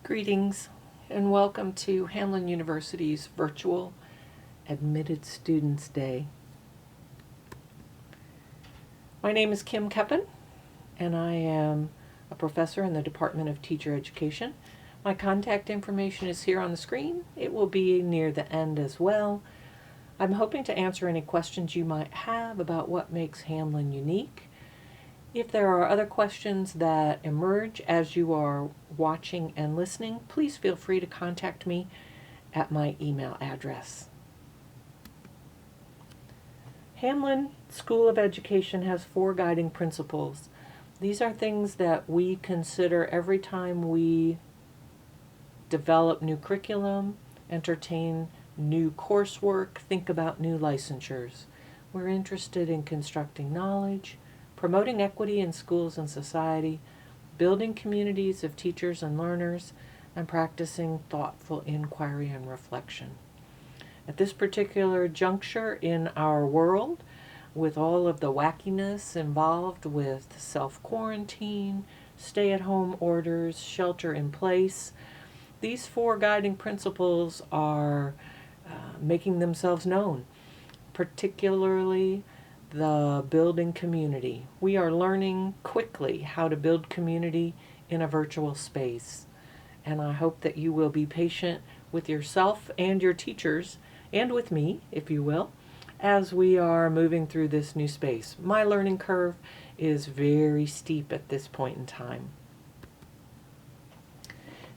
Greetings and welcome to Hamline University's virtual Admitted Students Day. My name is Kim Keppen and I am a professor in the Department of Teacher Education. My contact information is here on the screen. It will be near the end as well. I'm hoping to answer any questions you might have about what makes Hamline unique. If there are other questions that emerge as you are watching and listening, please feel free to contact me at my email address. Hamline School of Education has 4 guiding principles. These are things that we consider every time we develop new curriculum, entertain new coursework, think about new licensures. We're interested in constructing knowledge, promoting equity in schools and society, building communities of teachers and learners, and practicing thoughtful inquiry and reflection. At this particular juncture in our world, with all of the wackiness involved with self-quarantine, stay-at-home orders, shelter in place, these 4 guiding principles are making themselves known, particularly the building community. We are learning quickly how to build community in a virtual space. And I hope that you will be patient with yourself and your teachers, and with me, if you will, as we are moving through this new space. My learning curve is very steep at this point in time.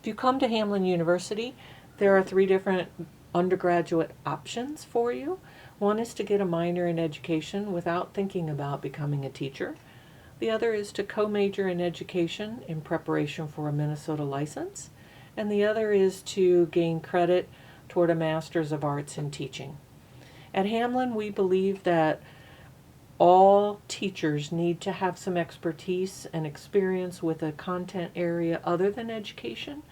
If you come to Hamline University, there are 3 different undergraduate options for you. One is to get a minor in education without thinking about becoming a teacher. The other is to co-major in education in preparation for a Minnesota license. And the other is to gain credit toward a Master's of Arts in Teaching. At Hamline, we believe that all teachers need to have some expertise and experience with a content area other than education.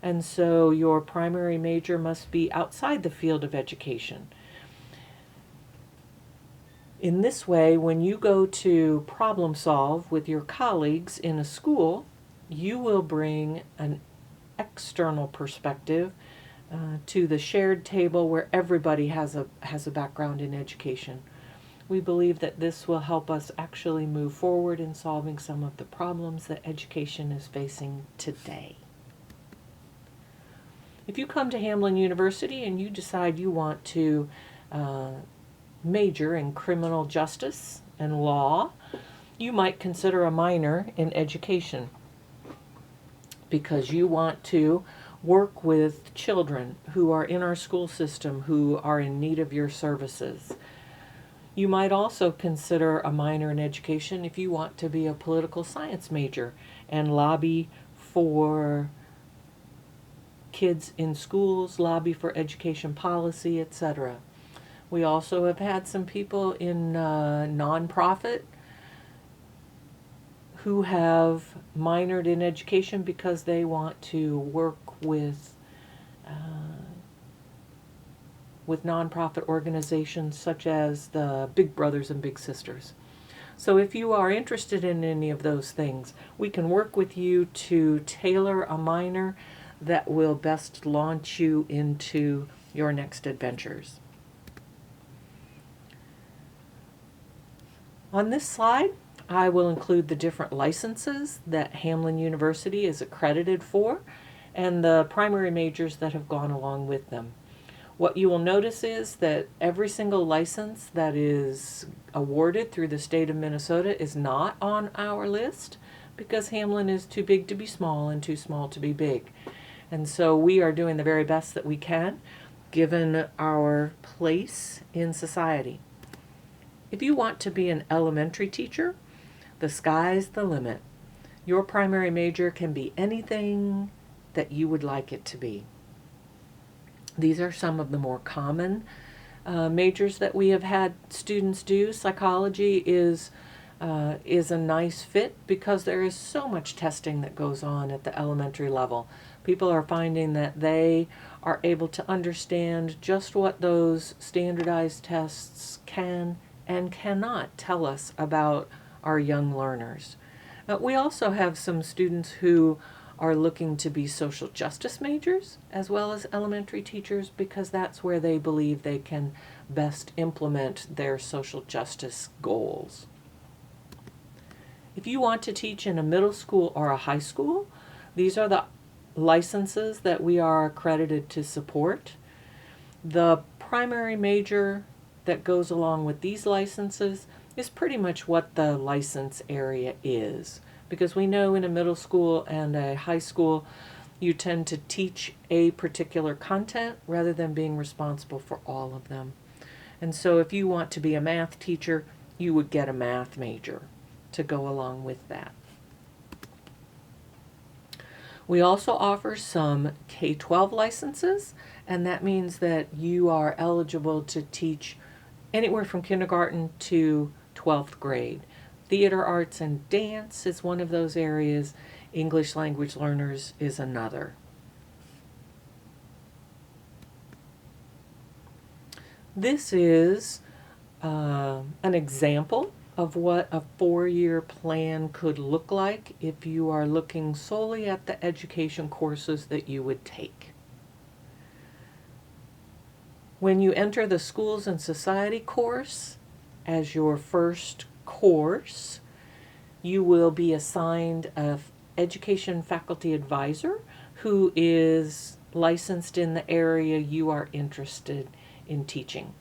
And so your primary major must be outside the field of education. In this way, when you go to problem solve with your colleagues in a school, you will bring an external perspective to the shared table where everybody has a background in education. We believe that this will help us actually move forward in solving some of the problems that education is facing today. If you come to Hamline University and you decide you want to major in criminal justice and law, you might consider a minor in education because you want to work with children who are in our school system who are in need of your services. You might also consider a minor in education if you want to be a political science major and lobby for kids in schools, lobby for education policy, etc. We also have had some people in nonprofit who have minored in education because they want to work with nonprofit organizations such as the Big Brothers and Big Sisters. So if you are interested in any of those things, we can work with you to tailor a minor that will best launch you into your next adventures. On this slide, I will include the different licenses that Hamline University is accredited for and the primary majors that have gone along with them. What you will notice is that every single license that is awarded through the state of Minnesota is not on our list because Hamline is too big to be small and too small to be big. And so we are doing the very best that we can given our place in society. If you want to be an elementary teacher, the sky's the limit. Your primary major can be anything that you would like it to be. These are some of the more common majors that we have had students do. Psychology is a nice fit because there is so much testing that goes on at the elementary level. People are finding that they are able to understand just what those standardized tests can and cannot tell us about our young learners. We also have some students who are looking to be social justice majors as well as elementary teachers, because that's where they believe they can best implement their social justice goals. If you want to teach in a middle school or a high school, these are the licenses that we are accredited to support. The primary major that goes along with these licenses is pretty much what the license area is, because we know in a middle school and a high school you tend to teach a particular content rather than being responsible for all of them. And so if you want to be a math teacher, you would get a math major to go along with that. We also offer some K-12 licenses, and that means that you are eligible to teach anywhere from kindergarten to 12th grade. Theater arts and dance is one of those areas. English language learners is another. This is an example of what a 4-year plan could look like if you are looking solely at the education courses that you would take. When you enter the Schools and Society course as your first course, you will be assigned an education faculty advisor who is licensed in the area you are interested in teaching.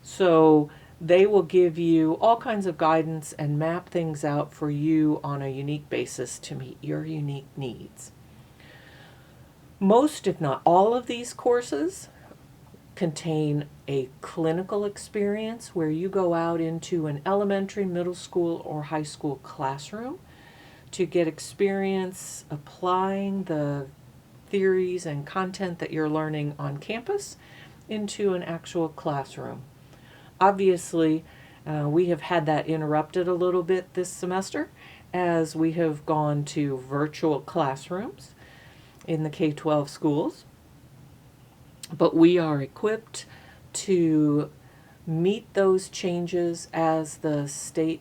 So they will give you all kinds of guidance and map things out for you on a unique basis to meet your unique needs. Most, if not all, of these courses contain a clinical experience where you go out into an elementary, middle school, or high school classroom to get experience applying the theories and content that you're learning on campus into an actual classroom. Obviously, we have had that interrupted a little bit this semester as we have gone to virtual classrooms in the K-12 schools. But we are equipped to meet those changes as the State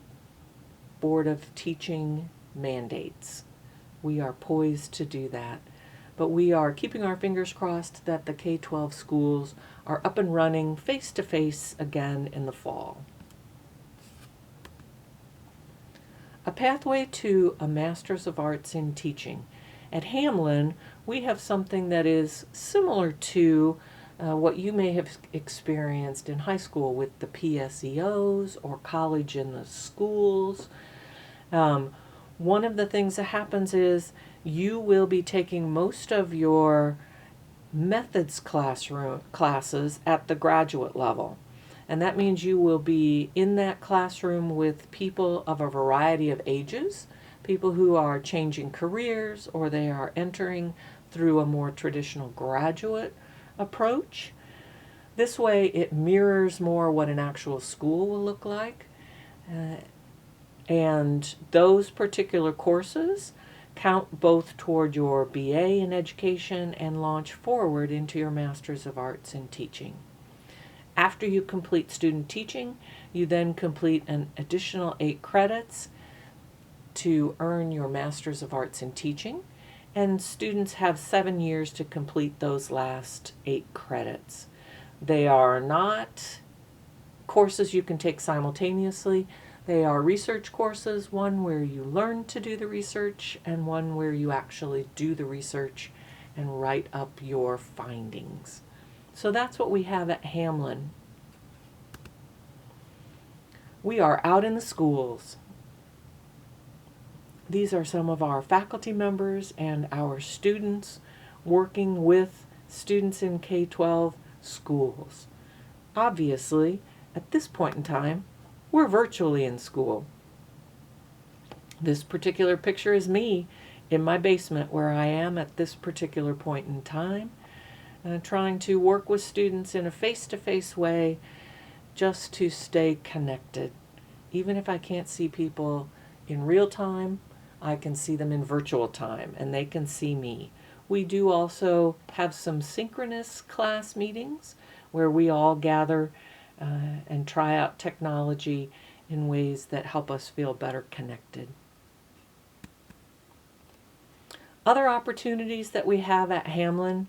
Board of Teaching mandates. We are poised to do that. But we are keeping our fingers crossed that the K-12 schools are up and running face-to-face again in the fall. A pathway to a Master's of Arts in Teaching. At Hamline, we have something that is similar to what you may have experienced in high school with the PSEOs or college in the schools. One of the things that happens is you will be taking most of your methods classes at the graduate level. And that means you will be in that classroom with people of a variety of ages, people who are changing careers or they are entering through a more traditional graduate approach. This way it mirrors more what an actual school will look like. And those particular courses count both toward your BA in education and launch forward into your Master's of Arts in Teaching. After you complete student teaching, you then complete an additional 8 credits to earn your Master's of Arts in Teaching, and students have 7 years to complete those last 8 credits. They are not courses you can take simultaneously. They are research courses, one where you learn to do the research and one where you actually do the research and write up your findings. So that's what we have at Hamline. We are out in the schools. These are some of our faculty members and our students working with students in K-12 schools. Obviously, at this point in time, we're virtually in school. This particular picture is me in my basement where I am at this particular point in time, trying to work with students in a face-to-face way just to stay connected. Even if I can't see people in real time, I can see them in virtual time and they can see me. We do also have some synchronous class meetings where we all gather and try out technology in ways that help us feel better connected. Other opportunities that we have at Hamline,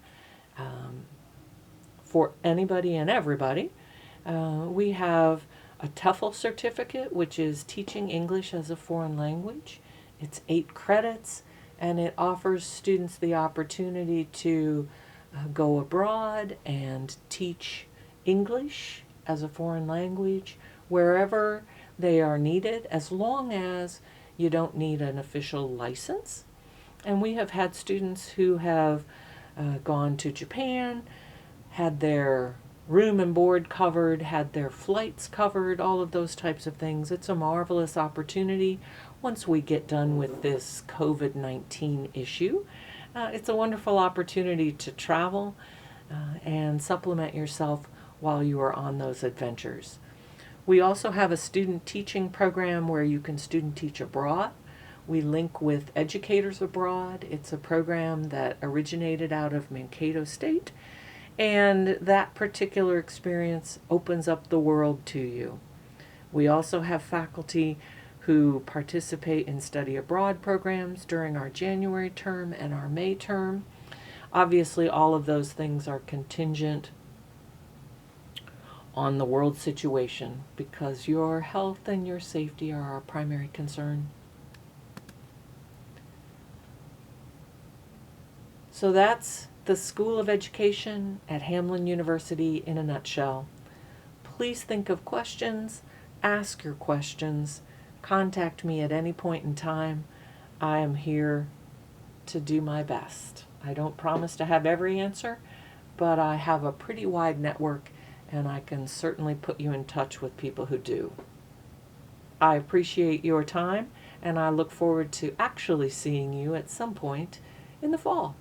for anybody and everybody, we have a TEFL certificate, which is Teaching English as a Foreign Language. It's 8 credits, and it offers students the opportunity to go abroad and teach English as a foreign language wherever they are needed, as long as you don't need an official license. And we have had students who have gone to Japan, had their room and board covered, had their flights covered, all of those types of things. It's a marvelous opportunity once we get done with this COVID-19 issue. It's a wonderful opportunity to travel and supplement yourself while you are on those adventures. We also have a student teaching program where you can student teach abroad. We link with Educators Abroad. It's a program that originated out of Mankato State, and that particular experience opens up the world to you. We also have faculty who participate in study abroad programs during our January term and our May term. Obviously, all of those things are contingent on the world situation because your health and your safety are our primary concern. So that's the School of Education at Hamline University in a nutshell. Please think of questions, ask your questions, contact me at any point in time. I am here to do my best. I don't promise to have every answer, but I have a pretty wide network and I can certainly put you in touch with people who do. I appreciate your time and I look forward to actually seeing you at some point in the fall.